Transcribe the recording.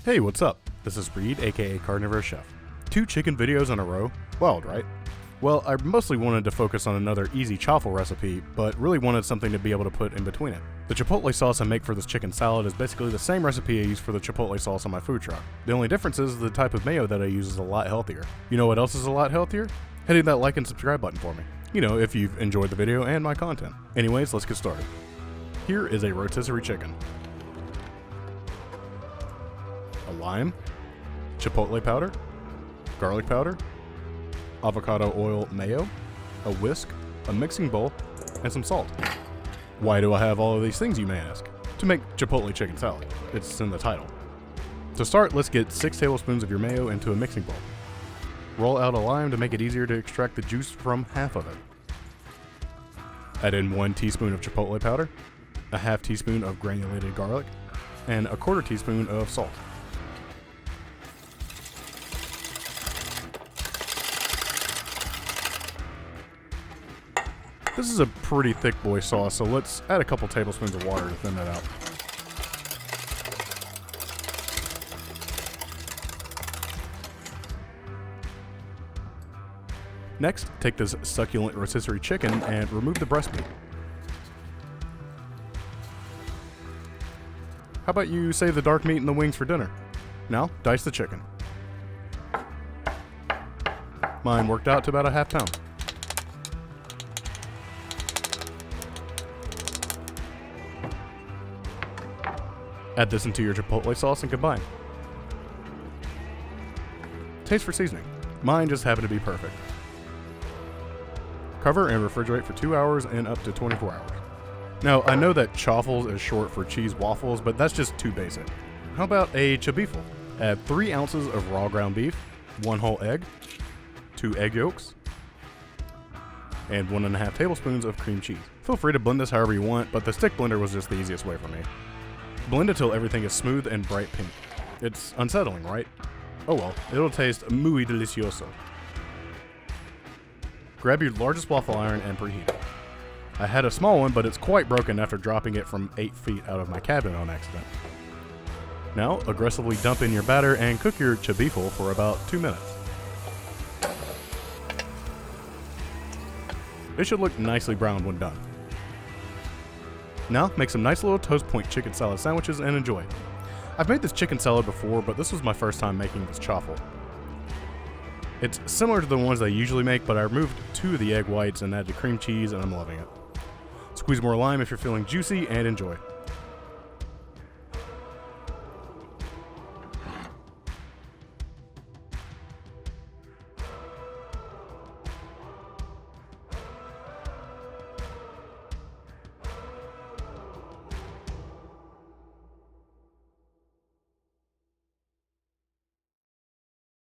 Hey, what's up? This is Reed, aka CarnivorousChef. 2 chicken videos in a row? Wild, right? Well, I mostly wanted to focus on another easy chaffle recipe, but really wanted something to be able to put in between it. The chipotle sauce I make for this chicken salad is basically the same recipe I use for the chipotle sauce on my food truck. The only difference is the type of mayo that I use is a lot healthier. You know what else is a lot healthier? Hitting that like and subscribe button for me. You know, if you've enjoyed the video and my content. Anyways, let's get started. Here is a rotisserie chicken. A lime, chipotle powder, garlic powder, avocado oil mayo, a whisk, a mixing bowl, and some salt. Why do I have all of these things, you may ask? To make chipotle chicken salad. It's in the title. To start, let's get 6 tablespoons of your mayo into a mixing bowl. Roll out a lime to make it easier to extract the juice from half of it. Add in 1 teaspoon of chipotle powder, a half teaspoon of granulated garlic, and a 1/4 teaspoon of salt. This is a pretty thick boy sauce, so let's add a couple tablespoons of water to thin that out. Next, take this succulent rotisserie chicken and remove the breast meat. How about you save the dark meat and the wings for dinner? Now, dice the chicken. Mine worked out to about a half pound. Add this into your chipotle sauce and combine. Taste for seasoning. Mine just happened to be perfect. Cover and refrigerate for 2 hours and up to 24 hours. Now, I know that chaffles is short for cheese waffles, but that's just too basic. How about a Chabeefle? Add 3 ounces of raw ground beef, 1 whole egg, 2 egg yolks, and 1.5 tablespoons of cream cheese. Feel free to blend this however you want, but the stick blender was just the easiest way for me. Blend it till everything is smooth and bright pink. It's unsettling, right? Oh well, it'll taste muy delicioso. Grab your largest waffle iron and preheat it. I had a small one, but it's quite broken after dropping it from 8 feet out of my cabinet on accident. Now, aggressively dump in your batter and cook your Chabeefle for about 2 minutes. It should look nicely browned when done. Now, make some nice little toast point chicken salad sandwiches and enjoy. I've made this chicken salad before, but this was my first time making this chaffle. It's similar to the ones I usually make, but I removed 2 of the egg whites and added cream cheese, and I'm loving it. Squeeze more lime if you're feeling juicy, and enjoy.